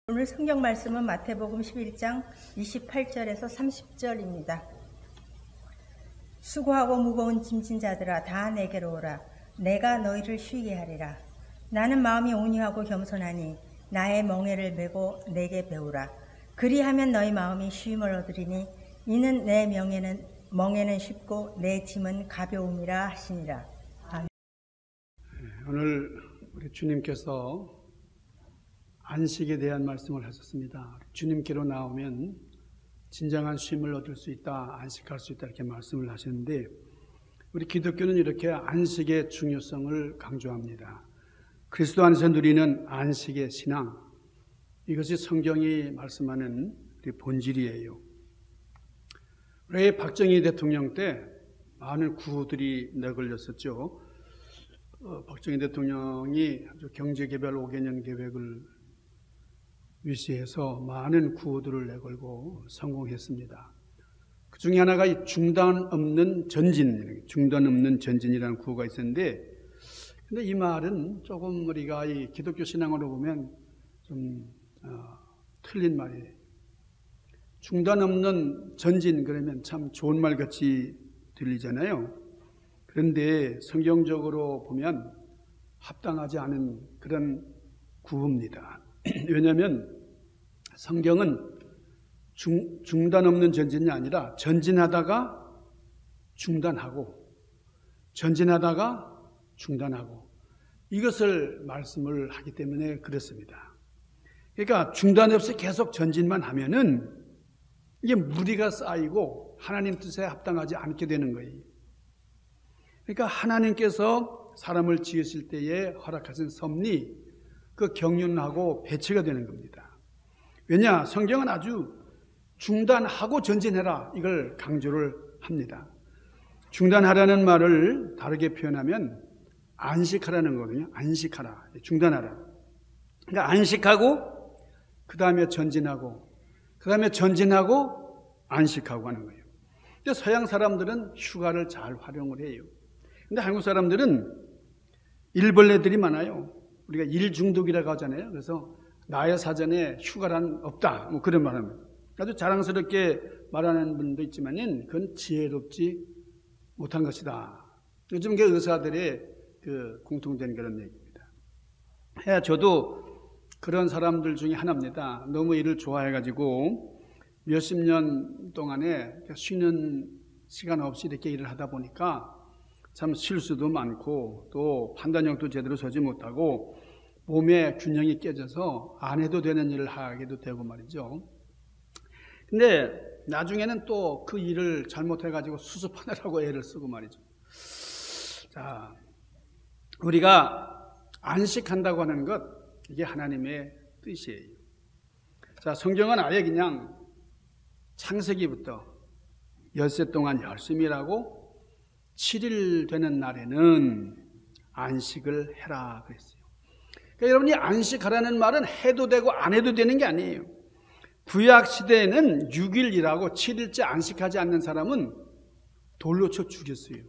오늘 성경 말씀은 마태복음 11장 28절에서 30절입니다. 수고하고 무거운 짐진 자들아 다 내게로 오라. 내가 너희를 쉬게 하리라. 나는 마음이 온유하고 겸손하니 나의 멍에를 메고 내게 배우라. 그리하면 너희 마음이 쉼을 얻으리니 이는 내 멍에는 쉽고 내 짐은 가벼움이라 하시니라. 아멘. 오늘 우리 주님께서 안식에 대한 말씀을 하셨습니다. 주님께로 나오면 진정한 쉼을 얻을 수 있다, 안식할 수 있다 이렇게 말씀을 하셨는데, 우리 기독교는 이렇게 안식의 중요성을 강조합니다. 그리스도 안에서 누리는 안식의 신앙, 이것이 성경이 말씀하는 우리 본질이에요. 우리 박정희 대통령 때 많은 구호들이 내걸렸었죠. 박정희 대통령이 아주 경제개발 5개년 계획을 위시해서 많은 구호들을 내걸고 성공했습니다. 그 중에 하나가 이 중단 없는 전진이라는 구호가 있었는데, 근데 이 말은 조금 우리가 이 기독교 신앙으로 보면 좀 틀린 말이에요. 중단 없는 전진 그러면 참 좋은 말 같이 들리잖아요. 그런데 성경적으로 보면 합당하지 않은 그런 구호입니다. 왜냐하면 성경은 중단 없는 전진이 아니라 전진하다가 중단하고 전진하다가 중단하고 이것을 말씀을 하기 때문에 그렇습니다. 그러니까 중단 없이 계속 전진만 하면은 이게 무리가 쌓이고 하나님 뜻에 합당하지 않게 되는 거예요. 그러니까 하나님께서 사람을 지으실 때에 허락하신 섭리, 그 경륜하고 배치가 되는 겁니다. 왜냐? 성경은 아주 중단하고 전진해라 이걸 강조를 합니다. 중단하라는 말을 다르게 표현하면 안식하라는 거거든요. 안식하라, 중단하라. 그러니까 안식하고 그 다음에 전진하고 그 다음에 전진하고 안식하고 하는 거예요. 근데 서양 사람들은 휴가를 잘 활용을 해요. 근데 한국 사람들은 일벌레들이 많아요. 우리가 일 중독이라고 하잖아요. 그래서 나의 사전에 휴가란 없다, 뭐 그런 말합니다. 아주 자랑스럽게 말하는 분도 있지만은 그건 지혜롭지 못한 것이다. 요즘 그 의사들의 그 공통된 그런 얘기입니다. 저도 그런 사람들 중에 하나입니다. 너무 일을 좋아해가지고 몇십 년 동안에 쉬는 시간 없이 이렇게 일을 하다 보니까 참 실수도 많고 또 판단력도 제대로 서지 못하고 몸의 균형이 깨져서 안 해도 되는 일을 하게도 되고 말이죠. 근데 나중에는 또 그 일을 잘못해가지고 수습하느라고 애를 쓰고 말이죠. 자, 우리가 안식한다고 하는 것, 이게 하나님의 뜻이에요. 자, 성경은 아예 그냥 창세기부터 엿새 동안 열심히 일하고 7일 되는 날에는 안식을 해라 그랬어요. 그러니까 여러분이 안식하라는 말은 해도 되고 안 해도 되는 게 아니에요. 구약 시대에는 6일 일하고 7일째 안식하지 않는 사람은 돌로 쳐 죽였어요.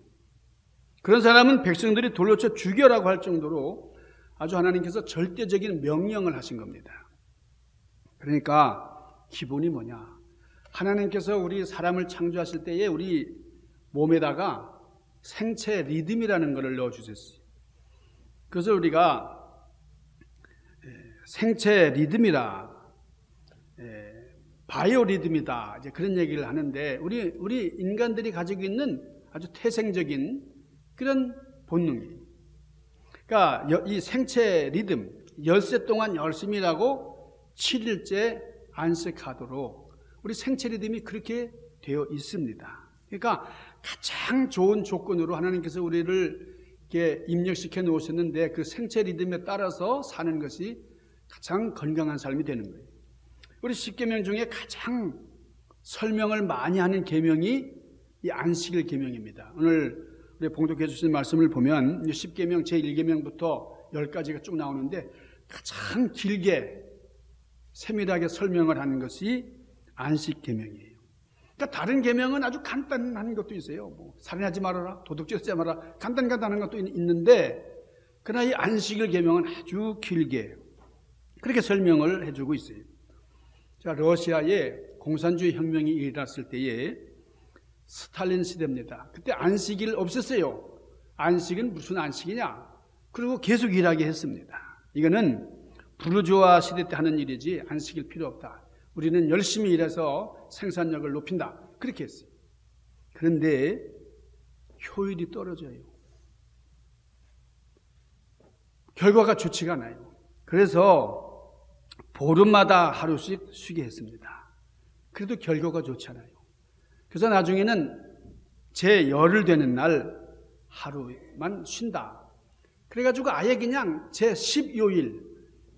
그런 사람은 백성들이 돌로 쳐 죽여라고 할 정도로 아주 하나님께서 절대적인 명령을 하신 겁니다. 그러니까 기본이 뭐냐? 하나님께서 우리 사람을 창조하실 때에 우리 몸에다가 생체 리듬이라는 것을 넣어주셨어요. 그래서 우리가 생체 리듬이라, 바이오 리듬이다, 이제 그런 얘기를 하는데, 우리 인간들이 가지고 있는 아주 태생적인 그런 본능이에요. 그러니까 이 생체 리듬, 엿새 동안 열심히 일하고 7일째 안식하도록 우리 생체 리듬이 그렇게 되어 있습니다. 그러니까 가장 좋은 조건으로 하나님께서 우리를 이렇게 입력시켜 놓으셨는데 그 생체 리듬에 따라서 사는 것이 가장 건강한 삶이 되는 거예요. 우리 10계명 중에 가장 설명을 많이 하는 계명이 이 안식일 계명입니다. 오늘 우리 봉독해 주신 말씀을 보면 10계명 제1계명부터 10가지가 쭉 나오는데 가장 길게 세밀하게 설명을 하는 것이 안식 계명이에요. 그러니까 다른 계명은 아주 간단한 것도 있어요. 뭐 살인하지 말아라, 도둑질하지 말아라, 간단한 것도 있는데, 그러나 이 안식일 계명은 아주 길게 그렇게 설명을 해주고 있어요. 자, 러시아에 공산주의 혁명이 일어났을 때에 스탈린 시대입니다. 그때 안식일 없었어요. 안식은 무슨 안식이냐? 그리고 계속 일하게 했습니다. 이거는 부르주아 시대 때 하는 일이지 안식일 필요 없다. 우리는 열심히 일해서 생산력을 높인다. 그렇게 했어요. 그런데 효율이 떨어져요. 결과가 좋지가 않아요. 그래서 보름마다 하루씩 쉬게 했습니다. 그래도 결과가 좋지 않아요. 그래서 나중에는 제 열흘 되는 날 하루만 쉰다. 그래가지고 아예 그냥 제 10요일,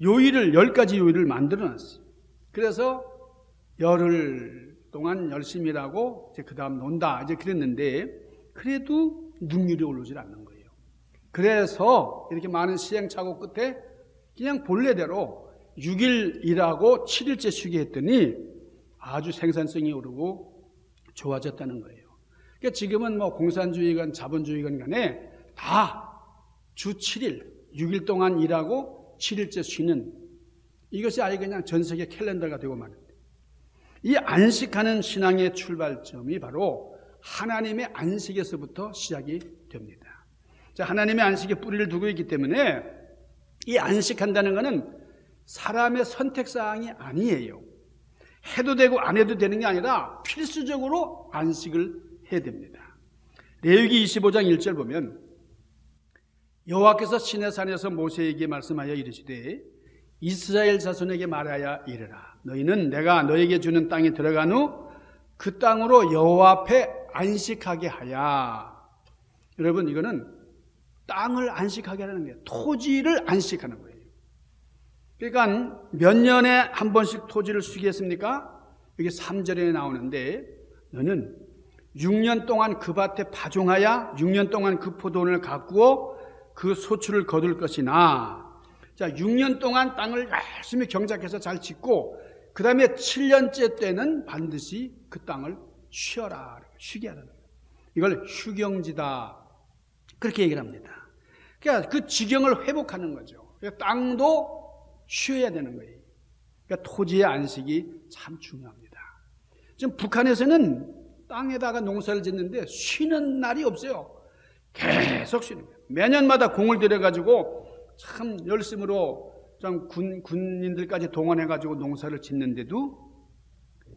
요일을 10가지 요일을 만들어놨어요. 그래서 열흘 동안 열심히 일하고 이제 그 다음 논다 이제 그랬는데 그래도 능률이 오르질 않는 거예요. 그래서 이렇게 많은 시행착오 끝에 그냥 본래대로 6일 일하고 7일째 쉬게 했더니 아주 생산성이 오르고 좋아졌다는 거예요. 그러니까 지금은 뭐 공산주의건 자본주의건 간에 다 주 7일, 6일 동안 일하고 7일째 쉬는 이것이 아예 그냥 전 세계 캘린더가 되고 마는데 이 안식하는 신앙의 출발점이 바로 하나님의 안식에서부터 시작이 됩니다. 자, 하나님의 안식에 뿌리를 두고 있기 때문에 이 안식한다는 것은 사람의 선택사항이 아니에요. 해도 되고 안 해도 되는 게 아니라 필수적으로 안식을 해야 됩니다. 레위기 25장 1절 보면 여호와께서 시내산에서 모세에게 말씀하여 이르시되 이스라엘 자손에게 말하여 이르라. 너희는 내가 너에게 주는 땅에 들어간 후 그 땅으로 여호와 앞에 안식하게 하야. 여러분 이거는 땅을 안식하게 하는 거예요. 토지를 안식하는 거예요. 그러니까 몇 년에 한 번씩 토지를 쉬게 했습니까? 여기 3절에 나오는데 너는 6년 동안 그 밭에 파종하여 6년 동안 그 포도원을 가꾸어 그 소출을 거둘 것이나 자 6년 동안 땅을 열심히 경작해서 잘 짓고 그 다음에 7년째 때는 반드시 그 땅을 쉬어라. 쉬게 하는 거예요. 이걸 휴경지다. 그렇게 얘기를 합니다. 그러니까 그 지경을 회복하는 거죠. 그러니까 땅도 쉬어야 되는 거예요. 그러니까 토지의 안식이 참 중요합니다. 지금 북한에서는 땅에다가 농사를 짓는데 쉬는 날이 없어요. 계속 쉬는 거예요. 매년마다 공을 들여가지고 참 열심으로 좀 군인들까지 동원해가지고 농사를 짓는데도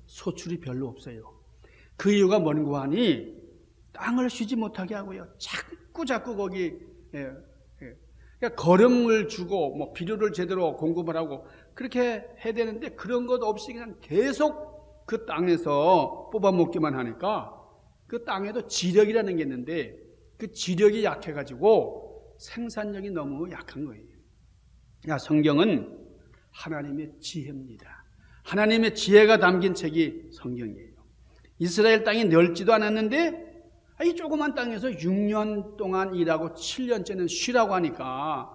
소출이 별로 없어요. 그 이유가 뭔고 하니 땅을 쉬지 못하게 하고요. 자꾸 거기 그러니까 거름을 주고 뭐 비료를 제대로 공급을 하고 그렇게 해야 되는데 그런 것 없이 그냥 계속 그 땅에서 뽑아먹기만 하니까 그 땅에도 지력이라는 게 있는데 그 지력이 약해가지고 생산력이 너무 약한 거예요. 성경은 하나님의 지혜입니다. 하나님의 지혜가 담긴 책이 성경이에요. 이스라엘 땅이 넓지도 않았는데 이 조그만 땅에서 6년 동안 일하고 7년째는 쉬라고 하니까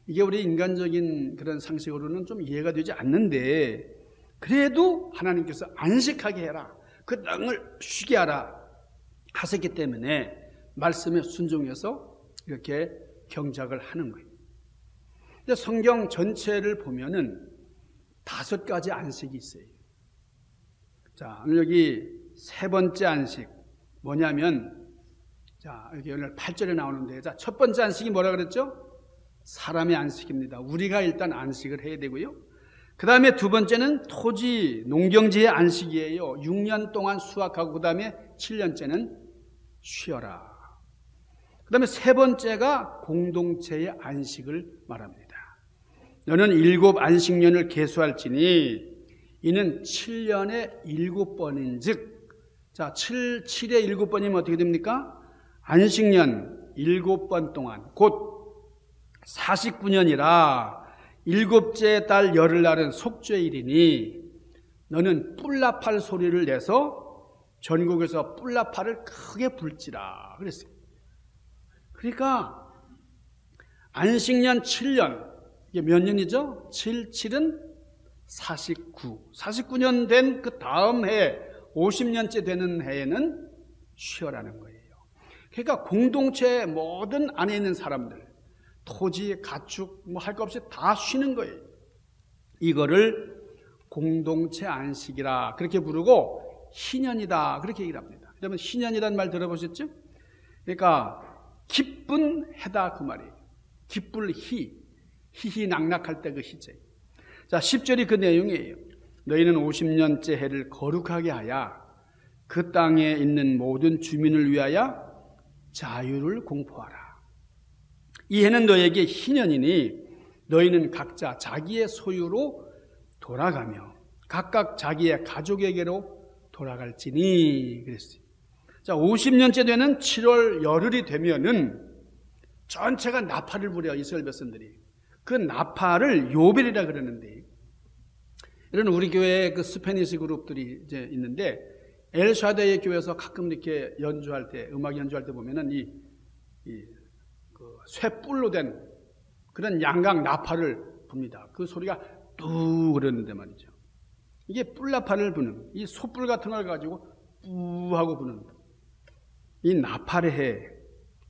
이게 우리 인간적인 그런 상식으로는 좀 이해가 되지 않는데 그래도 하나님께서 안식하게 해라. 그 땅을 쉬게 하라 하셨기 때문에 말씀에 순종해서 이렇게 경작을 하는 거예요. 근데 성경 전체를 보면은 5가지 안식이 있어요. 자, 오늘 여기 세 번째 안식 뭐냐면 자, 여기 오늘 8절에 나오는데 자, 첫 번째 안식이 뭐라 그랬죠? 사람의 안식입니다. 우리가 일단 안식을 해야 되고요. 그 다음에 두 번째는 토지, 농경지의 안식이에요. 6년 동안 수확하고 그 다음에 7년째는 쉬어라. 그 다음에 세 번째가 공동체의 안식을 말합니다. 너는 7 안식년을 계수할지니 이는 7년에 7번인 즉, 자, 7에 7번이면 어떻게 됩니까? 안식년 7번 동안 곧 49년이라 7째 달 열흘날은 속죄일이니 너는 뿔나팔 소리를 내서 전국에서 뿔나팔을 크게 불지라 그랬어요. 그러니까 안식년 7년 이게 몇 년이죠? 7은 49. 49년 된 그 다음 해 50년째 되는 해에는 쉬어라는 거예요. 그러니까 공동체 모든 안에 있는 사람들 토지, 가축 뭐 할 것 없이 다 쉬는 거예요. 이거를 공동체 안식이라 그렇게 부르고 희년이다 그렇게 얘기를 합니다. 여러분 희년이라는 말 들어보셨죠? 그러니까 기쁜 해다 그 말이에요. 기쁠 희희낙낙할 때 그 희재. 자 10절이 그 내용이에요. 너희는 50년째 해를 거룩하게 하여 그 땅에 있는 모든 주민을 위하여 자유를 공포하라. 이 해는 너에게 희년이니 너희는 각자 자기의 소유로 돌아가며 각각 자기의 가족에게로 돌아갈지니 그랬어요. 자, 50년째 되는 7월 열흘이 되면은 전체가 나팔을 부려요, 이스라엘 백성들이. 그 나팔을 요벨이라 그러는데, 이런 우리 교회에 그 스페니시 그룹들이 이제 있는데, 엘샤다의 교회에서 가끔 이렇게 연주할 때, 음악 연주할 때 보면은 그 쇠뿔로 된 그런 양각 나팔을 붑니다. 그 소리가 뚝 그러는데 말이죠. 이게 뿔나팔을 부는, 이 소뿔 같은 걸 가지고 뿌 하고 부는 이 나팔의 해,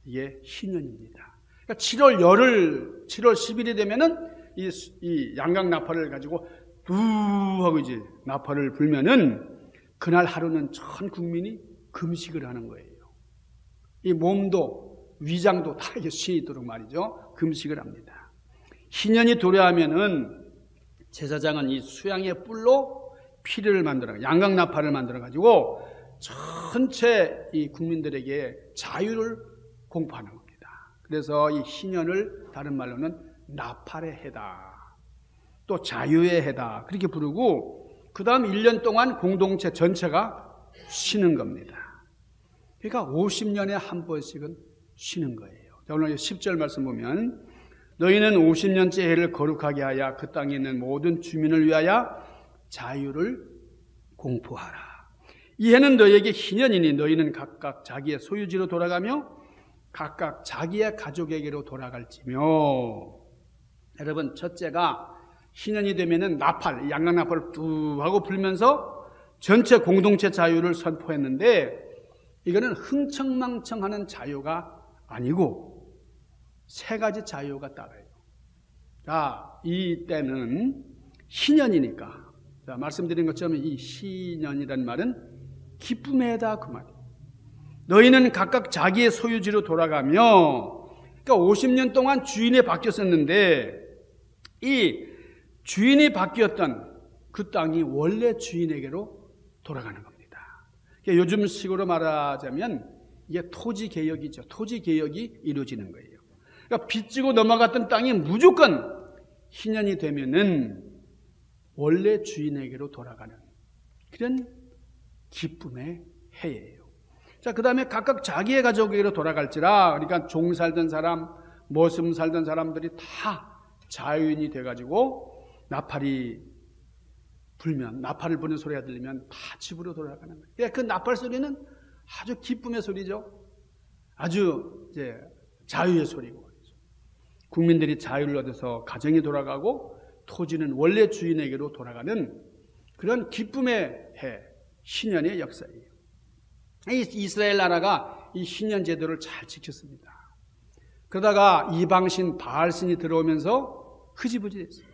이게 희년입니다. 그러니까 7월 열흘, 7월 10일이 되면은 이 양각 나팔을 가지고 뚜 하고 이제 나팔을 불면은 그날 하루는 전 국민이 금식을 하는 거예요. 이 몸도 위장도 다 이게 쉬도록 말이죠. 금식을 합니다. 희년이 도래하면은 제사장은 이 수양의 뿔로 피를 만들어 양각 나팔을 만들어 가지고 전체 이 국민들에게 자유를 공포하는 겁니다. 그래서 이 희년을 다른 말로는 나팔의 해다, 또 자유의 해다 그렇게 부르고 그 다음 1년 동안 공동체 전체가 쉬는 겁니다. 그러니까 50년에 한 번씩은 쉬는 거예요. 자, 오늘 10절 말씀 보면 너희는 50년째 해를 거룩하게 하여 그 땅에 있는 모든 주민을 위하여 자유를 공포하라. 이 해는 너희에게 희년이니 너희는 각각 자기의 소유지로 돌아가며 각각 자기의 가족에게로 돌아갈지며. 여러분 첫째가 희년이 되면은 나팔, 양각 나팔을 뚝 하고 불면서 전체 공동체 자유를 선포했는데 이거는 흥청망청하는 자유가 아니고 세 가지 자유가 따라요. 자, 이 때는 희년이니까. 자, 말씀드린 것처럼 이 희년이란 말은 기쁨의 해다 그 말이에요. 너희는 각각 자기의 소유지로 돌아가며, 그러니까 50년 동안 주인이 바뀌었었는데 이 주인이 바뀌었던 그 땅이 원래 주인에게로 돌아가는 겁니다. 그러니까 요즘 식으로 말하자면 이게 토지 개혁이죠. 토지 개혁이 이루어지는 거예요. 그러니까 빚지고 넘어갔던 땅이 무조건 희년이 되면은 원래 주인에게로 돌아가는 그런 기쁨의 해예요. 자, 그 다음에 각각 자기의 가족에게로 돌아갈지라. 그러니까 종 살던 사람, 머슴 살던 사람들이 다 자유인이 돼가지고 나팔이 불면, 나팔을 부는 소리가 들리면 다 집으로 돌아가는 거예요. 그러니까 그 나팔 소리는 아주 기쁨의 소리죠. 아주 이제 자유의 소리고. 국민들이 자유를 얻어서 가정에 돌아가고 토지는 원래 주인에게로 돌아가는 그런 기쁨의 해, 희년의 역사예요. 이스라엘 나라가 이 희년 제도를 잘 지켰습니다. 그러다가 이방신 바알신이 들어오면서 흐지부지 됐어요.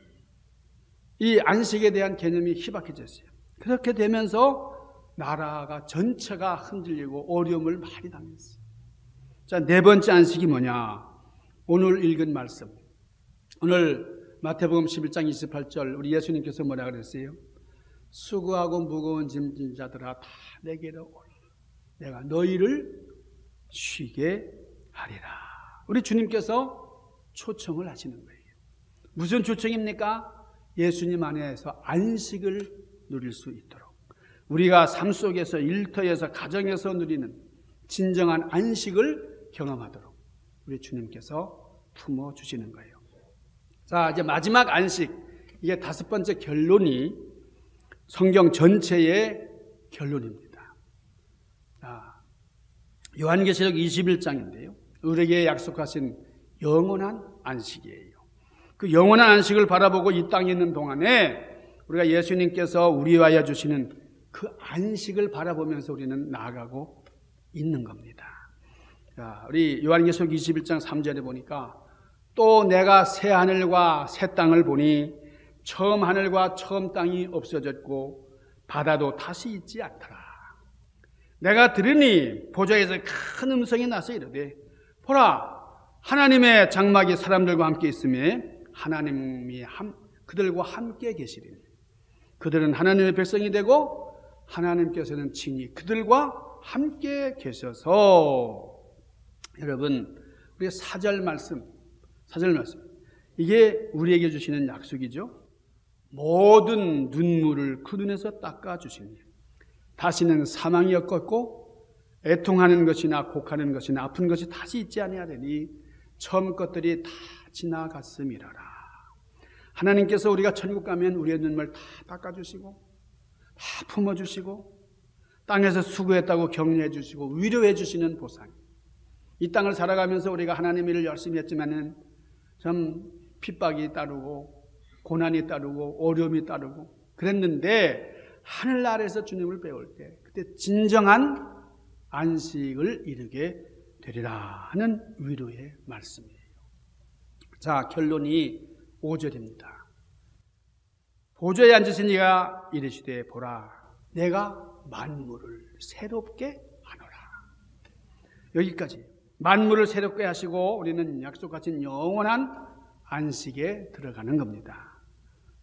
이 안식에 대한 개념이 희박해졌어요. 그렇게 되면서 나라가 전체가 흔들리고 어려움을 많이 당했어요. 자, 네 번째 안식이 뭐냐? 오늘 읽은 말씀. 오늘 마태복음 11장 28절 우리 예수님께서 뭐라 그랬어요? 수고하고 무거운 짐진 자들아 다 내게로 오라. 내가 너희를 쉬게 하리라. 우리 주님께서 초청을 하시는 거예요. 무슨 초청입니까? 예수님 안에서 안식을 누릴 수 있도록. 우리가 삶 속에서 일터에서 가정에서 누리는 진정한 안식을 경험하도록 우리 주님께서 품어주시는 거예요. 자, 이제 마지막 안식. 이게 다섯 번째 결론이 성경 전체의 결론입니다. 자, 요한계시록 21장인데요. 우리에게 약속하신 영원한 안식이에요. 그 영원한 안식을 바라보고 이 땅에 있는 동안에 우리가 예수님께서 우리와여 주시는 그 안식을 바라보면서 우리는 나아가고 있는 겁니다. 자, 우리 요한계시록 21장 3절에 보니까 또 내가 새 하늘과 새 땅을 보니 처음 하늘과 처음 땅이 없어졌고 바다도 다시 있지 않더라. 내가 들으니 보좌에서 큰 음성이 나서 이르되 보라 하나님의 장막이 사람들과 함께 있음에 하나님이 그들과 함께 계시리니 그들은 하나님의 백성이 되고 하나님께서는 친히 그들과 함께 계셔서. 여러분, 우리 사절 말씀 이게 우리에게 주시는 약속이죠. 모든 눈물을 그 눈에서 닦아주시니 다시는 사망이 없겠고 애통하는 것이나 곡하는 것이나 아픈 것이 다시 있지 아니하리니 처음 것들이 다 지나갔음이라라. 하나님께서 우리가 천국 가면 우리의 눈물 다 닦아주시고 다 품어주시고 땅에서 수고했다고 격려해 주시고 위로해 주시는 보상. 이 땅을 살아가면서 우리가 하나님 일을 열심히 했지만은 참 핍박이 따르고 고난이 따르고 어려움이 따르고 그랬는데 하늘나라에서 주님을 배울 때 그때 진정한 안식을 이루게 되리라 하는 위로의 말씀이에요. 자, 결론이 5절입니다. 보좌에 앉으신 이가 이르시되 보라 내가 만물을 새롭게 하노라. 여기까지 만물을 새롭게 하시고 우리는 약속하신 영원한 안식에 들어가는 겁니다.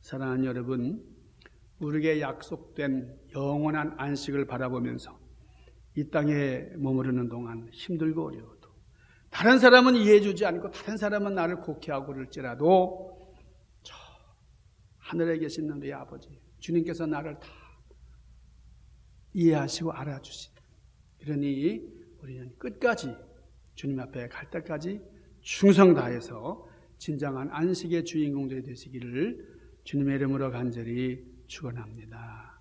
사랑하는 여러분, 우리에게 약속된 영원한 안식을 바라보면서 이 땅에 머무르는 동안 힘들고 어려워도 다른 사람은 이해해주지 않고 다른 사람은 나를 곡해하고 그럴지라도 저 하늘에 계신 우리 아버지 주님께서 나를 다 이해하시고 알아주시니 그러니 우리는 끝까지 주님 앞에 갈 때까지 충성 다해서 진정한 안식의 주인공들이 되시기를 주님의 이름으로 간절히 축원합니다.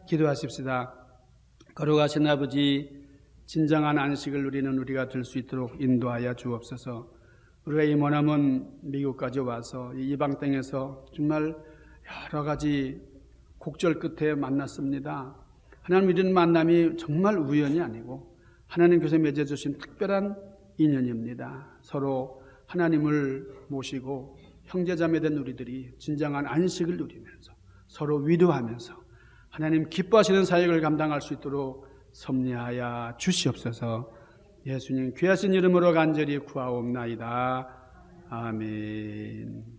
기도하십시다. 거룩하신 아버지, 진정한 안식을 누리는 우리가 될 수 있도록 인도하여 주옵소서. 우리가 이 머나먼 미국까지 와서 이 이방 땅에서 정말 여러 가지 곡절 끝에 만났습니다. 하나님 이런 만남이 정말 우연이 아니고 하나님께서 맺어주신 특별한 인연입니다. 서로 하나님을 모시고 형제자매된 우리들이 진정한 안식을 누리면서 서로 위로하면서 하나님 기뻐하시는 사역을 감당할 수 있도록 섭리하여 주시옵소서. 예수님 귀하신 이름으로 간절히 구하옵나이다. 아멘.